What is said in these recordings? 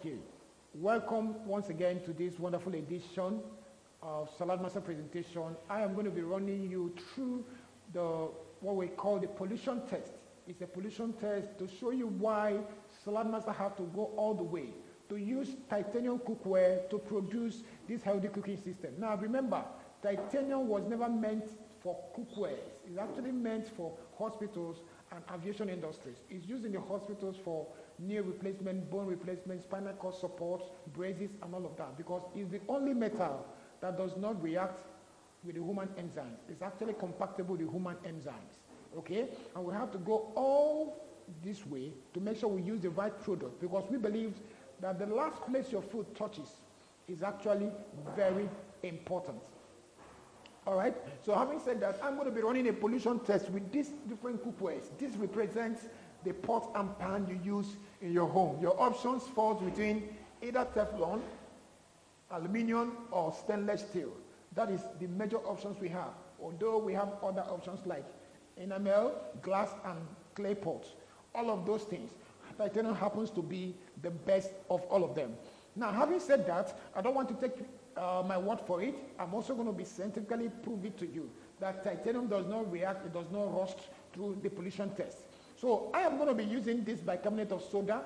Okay, welcome once again to this wonderful edition of Saladmaster presentation. I am going to be running you through what we call the pollution test. It's a pollution test to show you why Saladmaster have to go all the way to use titanium cookware to produce this healthy cooking system. Now remember, titanium was never meant for cookware. It's actually meant for hospitals and aviation industries. It's used in the hospitals for knee replacement, bone replacement, spinal cord support, braces, and all of that, because it's the only metal that does not react with the human enzymes. It's actually compatible with the human enzymes, okay? And we have to go all this way to make sure we use the right product, because we believe that the last place your food touches is actually very important. All right, so having said that, I'm going to be running a pollution test with these different cookwares. This represents the pot and pan you use in your home. Your options falls between either Teflon, aluminum, or stainless steel. That is the major options we have, although we have other options like enamel, glass, and clay pots. All of those things. Titanium happens to be the best of all of them. Now, having said that, I don't want to take my word for it. I'm also going to be scientifically prove it to you that titanium does not react, it does not rust through the pollution test. So I am going to be using this bicarbonate of soda,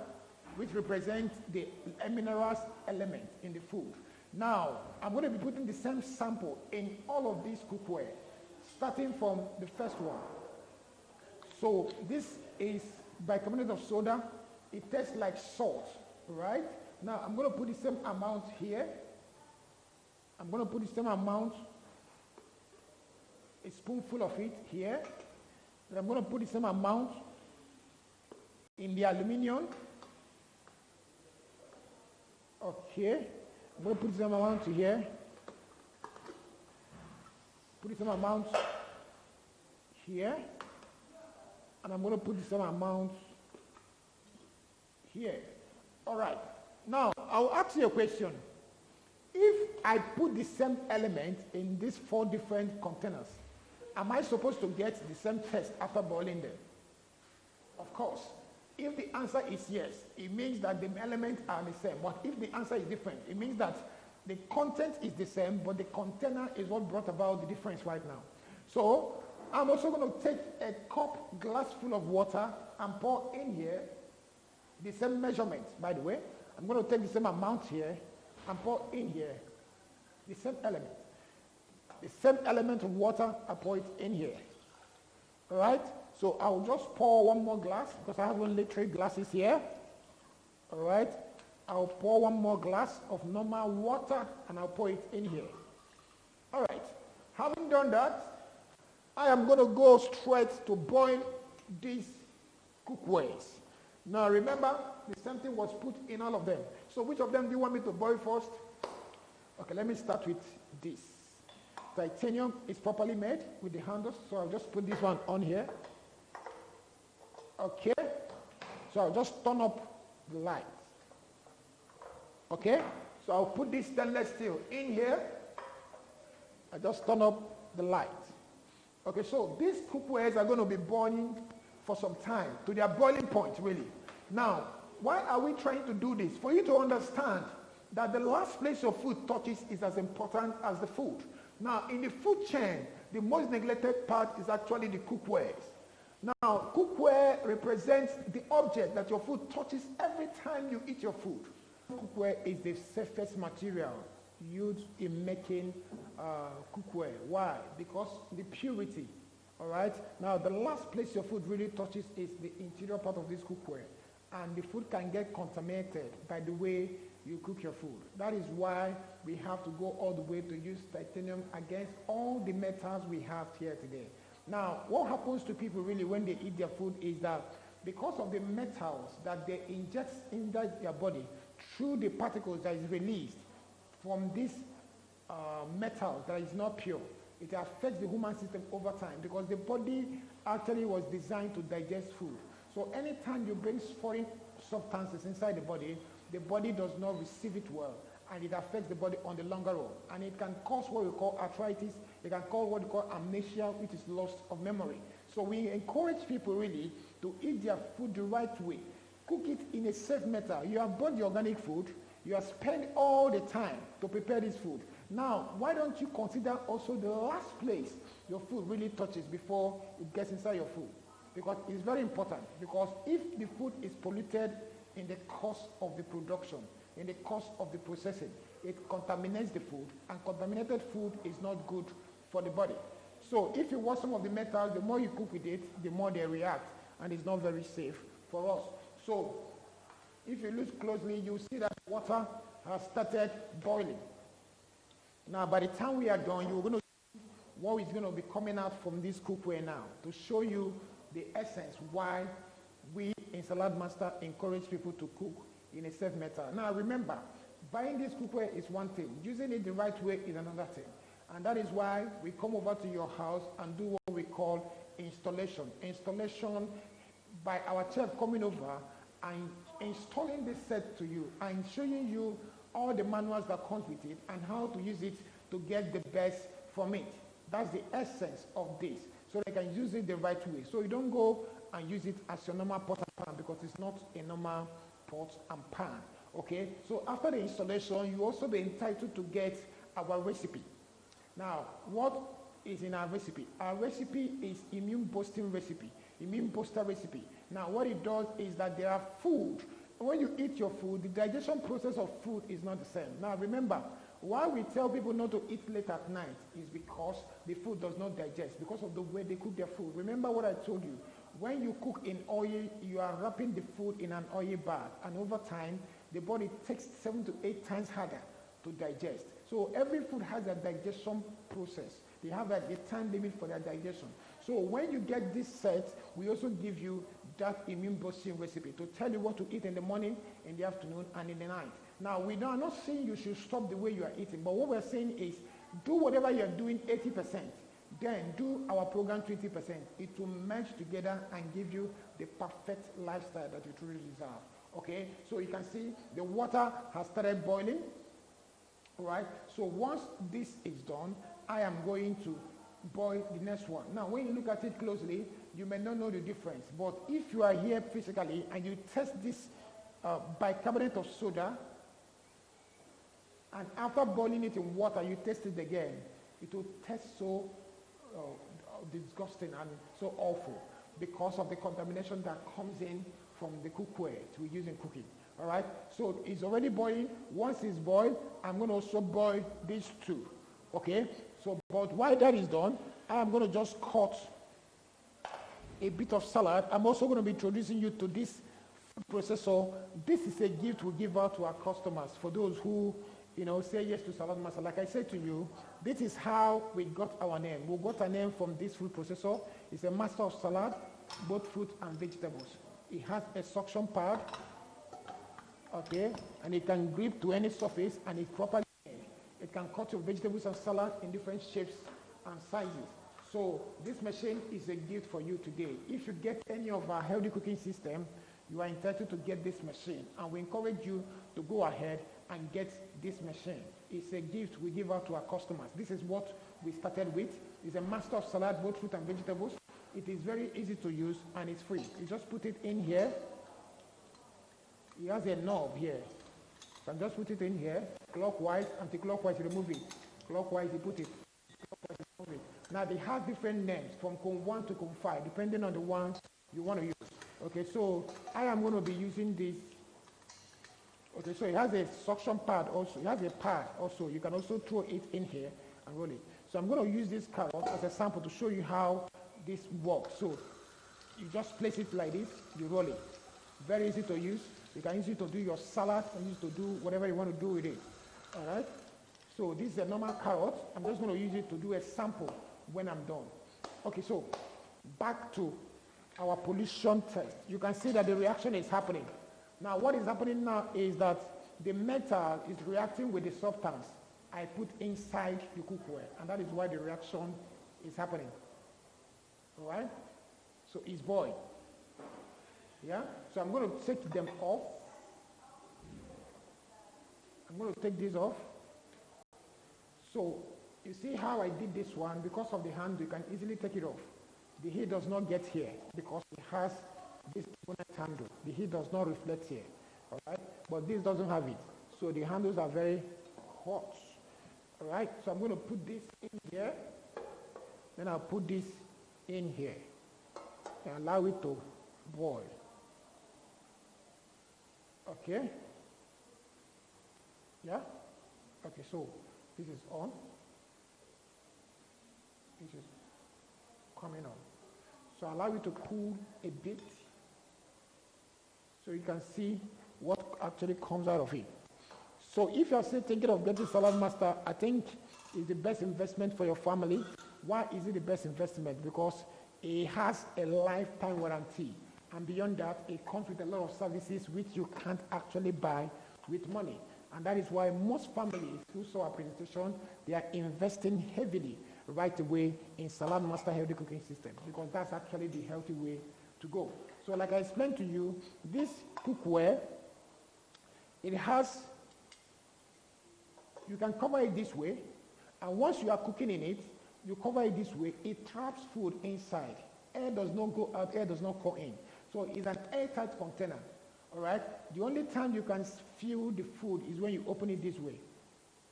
which represents the minerals element in the food. Now, I'm going to be putting the same sample in all of these cookware, starting from the first one. So this is bicarbonate of soda. It tastes like salt, right? Now, I'm going to put the same amount here. I'm going to put the same amount, a spoonful of it here. Then I'm going to put the same amount in the aluminum. Okay. I'm going to put the same amount here. Put the same amount here. And I'm going to put the same amount here. All right. Now, I'll ask you a question. If I put the same element in these 4 different containers, am I supposed to get the same test after boiling them? Of course. If the answer is yes, it means that the elements are the same. But if the answer is different, it means that the content is the same, but the container is what brought about the difference right now. So I'm also going to take a glass full of water and pour in here the same measurement, by the way. I'm going to take the same amount here and pour in here the same element. The same element of water, I pour it in here. All right? So I'll just pour one more glass because I have only 3 glasses here. All right? I'll pour one more glass of normal water and I'll pour it in here. All right. Having done that, I am going to go straight to boil these cookwares. Now remember, the same thing was put in all of them. So which of them do you want me to boil first? Okay, let me start with this. Titanium is properly made with the handles, so I'll just put this one on here. Okay, so I'll just turn up the light. Okay, so I'll put this stainless steel in here. I just turn up the light. Okay, so these cookwares are going to be boiling for some time, to their boiling point, really. Now, why are we trying to do this? For you to understand that the last place your food touches is as important as the food. Now, in the food chain, the most neglected part is actually the cookwares. Now, cookware represents the object that your food touches every time you eat your food. Cookware is the safest material used in making cookware. Why? Because the purity. All right? Now, the last place your food really touches is the interior part of this cookware. And the food can get contaminated by the way you cook your food. That is why we have to go all the way to use titanium against all the metals we have here today. Now, what happens to people really when they eat their food is that because of the metals that they inject into their body through the particles that is released from this metal that is not pure, it affects the human system over time because the body actually was designed to digest food. So anytime you bring foreign substances inside the body does not receive it well, and it affects the body on the longer run. And it can cause what we call arthritis, it can cause what we call amnesia, which is loss of memory. So we encourage people really to eat their food the right way. Cook it in a safe method. You have bought the organic food. You have spent all the time to prepare this food. Now, why don't you consider also the last place your food really touches before it gets inside your food? Because it's very important. Because if the food is polluted in the course of the production, in the course of the processing, it contaminates the food, and contaminated food is not good for the body. So if you watch some of the metals, the more you cook with it, the more they react, and it's not very safe for us. So if you look closely, you see that water has started boiling. Now, by the time we are done, you're going to see what is going to be coming out from this cookware now to show you the essence why we in Saladmaster encourage people to cook in a safe method. Now, remember, buying this cookware is one thing. Using it the right way is another thing. And that is why we come over to your house and do what we call installation. Installation by our chef coming over and installing this set to you and showing you all the manuals that comes with it and how to use it to get the best from it. That's the essence of this. So they can use it the right way. So you don't go and use it as your normal pot and pan because it's not a normal pot and pan. Okay? So after the installation, you also be entitled to get our recipe. Now, what is in our recipe? Our recipe is immune boosting recipe, immune booster recipe. Now, what it does is that there are food. When you eat your food, the digestion process of food is not the same. Now, remember, why we tell people not to eat late at night is because the food does not digest, because of the way they cook their food. Remember what I told you. When you cook in oil, you are wrapping the food in an oil bath, and over time, the body takes 7 to 8 times harder to digest. So every food has a digestion process. They have a time limit for their digestion. So when you get this set, we also give you that immune boosting recipe to tell you what to eat in the morning, in the afternoon, and in the night. Now, we are not saying you should stop the way you are eating, but what we're saying is do whatever you're doing 80%. Then do our program 20%. It will merge together and give you the perfect lifestyle that you truly deserve. Okay? So you can see the water has started boiling. Right? So once this is done, I am going to boil the next one. Now, when you look at it closely, you may not know the difference. But if you are here physically and you test this bicarbonate of soda, and after boiling it in water, you test it again, it will taste so disgusting and so awful because of the contamination that comes in from the cookware we use in cooking. All right, so it's already boiling. Once it's boiled, I'm going to also boil these two. Okay, so but while that is done, I'm going to just cut a bit of salad. I'm also going to be introducing you to this food processor. This is a gift we give out to our customers for those who, say yes to Saladmaster. Like I said to you, this is how we got our name. We got our name from this food processor. It's a master of salad, both fruit and vegetables. It has a suction pad. Okay, and it can grip to any surface, and it's properly made. It can cut your vegetables and salad in different shapes and sizes. So this machine is a gift for you today. If you get any of our healthy cooking system, you are entitled to get this machine, and we encourage you to go ahead and get this machine. It's a gift we give out to our customers. This is what we started with. It's a master of salad, both fruit and vegetables. It is very easy to use, and it's free. You just put it in here. It has a knob here. So just put it in here, clockwise, anti-clockwise, you remove it. Clockwise, you put it. Clockwise, you remove it. Now, they have different names, from Cone 1 to Cone 5, depending on the one you want to use. Okay, so I am going to be using this. Okay, so it has a suction pad also. It has a pad also. You can also throw it in here and roll it. So I'm going to use this carrot as a sample to show you how this works. So you just place it like this, you roll it. Very easy to use. You can use it to do your salad, and use it to do whatever you want to do with it. All right? So this is a normal carrot. I'm just going to use it to do a sample when I'm done. Okay, so back to our pollution test. You can see that the reaction is happening. Now, what is happening now is that the metal is reacting with the substance I put inside the cookware, and that is why the reaction is happening. All right? So it's boiled. Yeah? So I'm going to take them off. I'm going to take this off. So you see how I did this one? Because of the hand, you can easily take it off. The heat does not get here because it has this bonnet handle. The heat does not reflect here, all right? But this doesn't have it. So the handles are very hot, all right? So I'm going to put this in here. Then I'll put this in here and allow it to boil. Okay? Yeah? Okay, so this is on. This is coming on. So allow it to cool a bit so you can see what actually comes out of it. So if you're still thinking of getting Saladmaster, I think it's the best investment for your family. Why is it the best investment? Because it has a lifetime warranty. And beyond that, it comes with a lot of services which you can't actually buy with money. And that is why most families who saw our presentation, they are investing heavily right away in Saladmaster healthy cooking system, because that's actually the healthy way to go. So like I explained to you, this cookware, it has, you can cover it this way, and once you are cooking in it, you cover it this way, it traps food inside. Air does not go out, air does not go in. So it's an airtight container, all right? The only time you can feel the food is when you open it this way,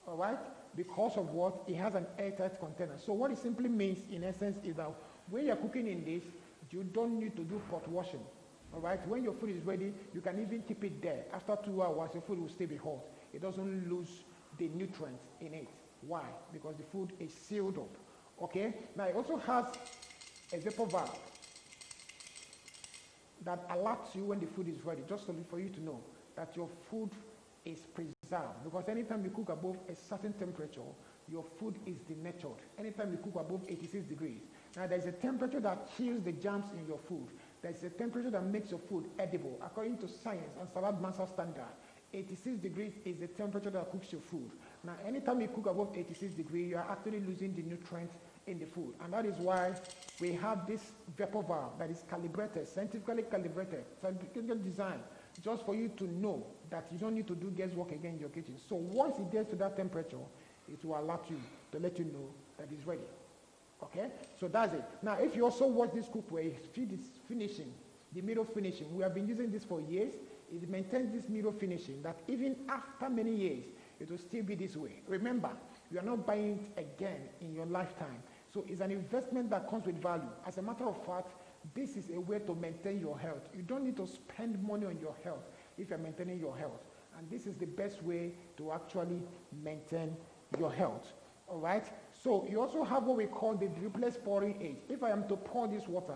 all right? Because of what? It has an airtight container. So what it simply means, in essence, is that when you're cooking in this, you don't need to do pot washing, all right? When your food is ready, you can even keep it there. After 2 hours, your food will still be hot. It doesn't lose the nutrients in it. Why? Because the food is sealed up, okay? Now, it also has a vapor valve that alerts you when the food is ready, just for you to know that your food is preserved. Because anytime you cook above a certain temperature, your food is denatured. Anytime you cook above 86 degrees. Now, there's a temperature that kills the germs in your food. There's a temperature that makes your food edible. According to science and Saladmaster standard, 86 degrees is the temperature that cooks your food. Now, anytime you cook above 86 degrees, you are actually losing the nutrients in the food. And that is why we have this vapor valve that is calibrated, scientifically calibrated, scientifically designed, just for you to know that you don't need to do guesswork again in your kitchen. So once it gets to that temperature, it will alert you to let you know that it's ready. Okay? So that's it. Now, if you also watch this cookware, feed is finishing, the middle finishing. We have been using this for years. It maintains this middle finishing that even after many years, it will still be this way. Remember, you are not buying it again in your lifetime. So it's an investment that comes with value. As a matter of fact, this is a way to maintain your health. You don't need to spend money on your health if you're maintaining your health. And this is the best way to actually maintain your health. All right? So you also have what we call the dripless pouring aid. If I am to pour this water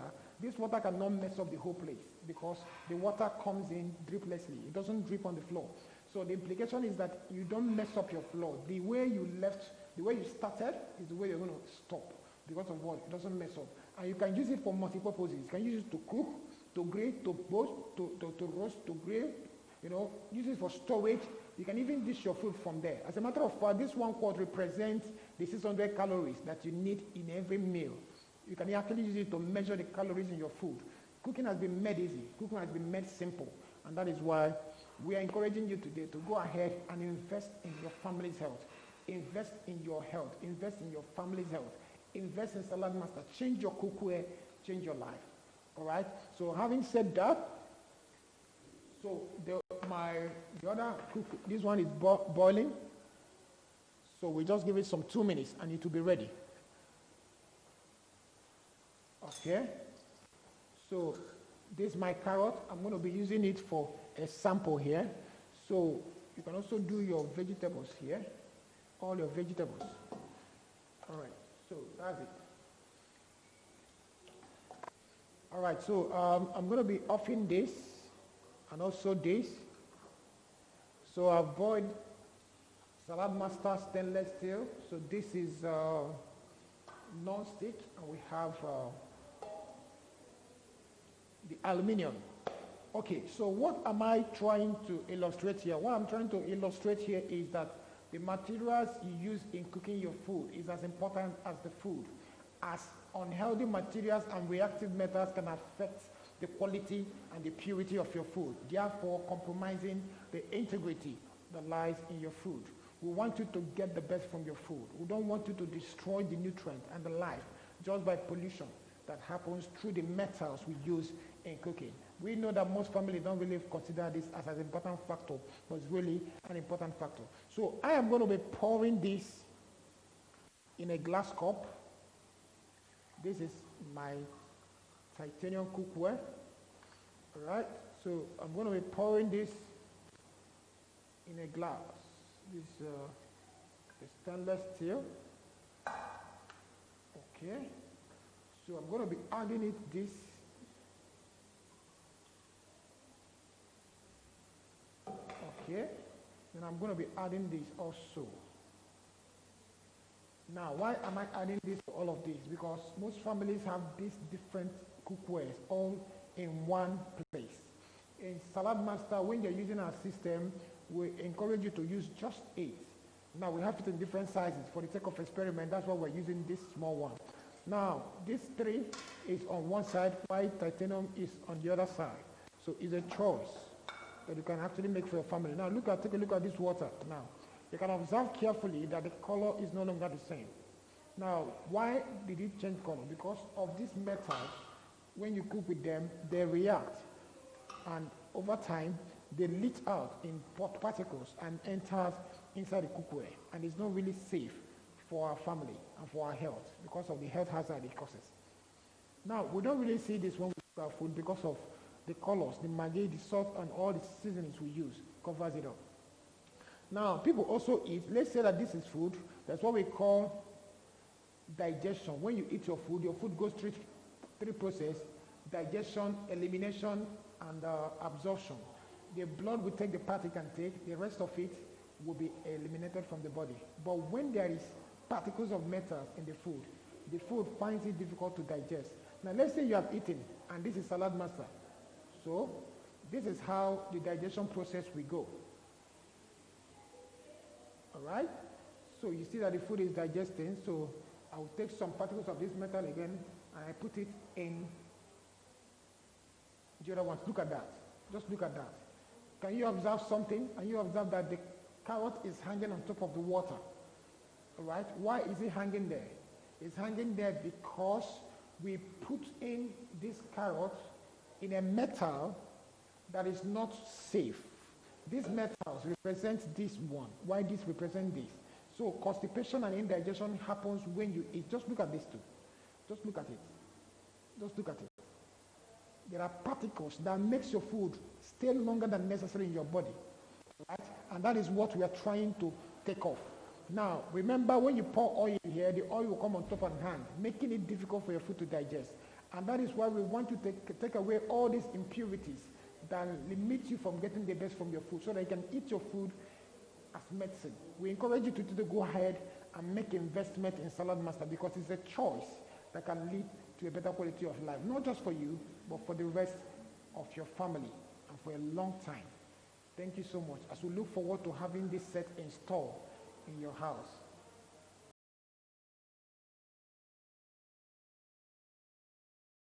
cannot mess up the whole place because the water comes in driplessly. It doesn't drip on the floor. So the implication is that you don't mess up your floor. The way you started is the way you're going to stop. Because of what? It doesn't mess up. And you can use it for multiple purposes. You can use it to cook, to grill, to roast, to roast, to grill. You know, use it for storage. You can even dish your food from there. As a matter of fact, this 1 quart represents the 600 calories that you need in every meal. You can actually use it to measure the calories in your food. Cooking has been made easy. Cooking has been made simple. And that is why we are encouraging you today to go ahead and invest in your family's health. Invest in your health. Invest in your family's health. Invest in Saladmaster. Change your cookware. Change your life. All right? So having said that, so the other cook, this one is boiling. So we just give it some 2 minutes and it will be ready. Okay? So this is my carrot. I'm going to be using it for a sample here. So you can also do your vegetables here. All your vegetables. All right. So that's it. All right. So I'm going to be offing this and also this. So I've boiled Saladmaster stainless steel. So this is non-stick, and we have the aluminum. Okay, so what am I trying to illustrate here? What I'm trying to illustrate here is that the materials you use in cooking your food is as important as the food, as unhealthy materials and reactive methods can affect the quality and the purity of your food, therefore compromising the integrity that lies in your food. We want you to get the best from your food. We don't want you to destroy the nutrient and the life just by pollution that happens through the metals we use in cooking. We know that most families don't really consider this as an important factor, but it's really an important factor. So I am going to be pouring this in a glass cup. This is my titanium cookware. All right, so I'm going to be pouring this in a glass. This the stainless steel. Okay, so I'm going to be adding it this. Okay, then I'm going to be adding this also. Now, why am I adding this to all of this? Because most families have these different cookwares all in one place. In Saladmaster, when you're using our system, we encourage you to use just 8. Now, we have it in different sizes. For the sake of experiment, that's why we're using this small one. Now, this 3 is on one side, while titanium is on the other side. So it's a choice that you can actually make for your family. Now, take a look at this water now. You can observe carefully that the color is no longer the same. Now, why did it change color? Because of these metals, when you cook with them, they react. And over time, they leach out in particles and enters inside the cookware. And it's not really safe for our family and for our health because of the health hazard it causes. Now, we don't really see this when we cook our food because of the colors, the maggi, the salt, and all the seasonings we use covers it up. Now, people also eat, let's say that this is food, that's what we call digestion. When you eat your food goes through 3 processes: digestion, elimination, and absorption. The blood will take the part it can take, the rest of it will be eliminated from the body. But when there is particles of metals in the food finds it difficult to digest. Now, let's say you have eaten, and this is Saladmaster. So, this is how the digestion process will go. All right, so you see that the food is digesting, so I will take some particles of this metal again and I put it in the other ones. Look at that. Just look at that. Can you observe something? And you observe that the carrot is hanging on top of the water. All right, why is it hanging there? It's hanging there because we put in this carrot in a metal that is not safe. These metals represent this one. Why this represent this? So constipation and indigestion happens when you eat. Just look at this too. Just look at it. Just look at it. There are particles that makes your food stay longer than necessary in your body. Right? And that is what we are trying to take off. Now, remember when you pour oil here, the oil will come on top and hand, making it difficult for your food to digest. And that is why we want to take away all these impurities that limit you from getting the best from your food so that you can eat your food as medicine. We encourage you to go ahead and make investment in Saladmaster because it's a choice that can lead to a better quality of life, not just for you, but for the rest of your family and for a long time. Thank you so much as we look forward to having this set installed in your house.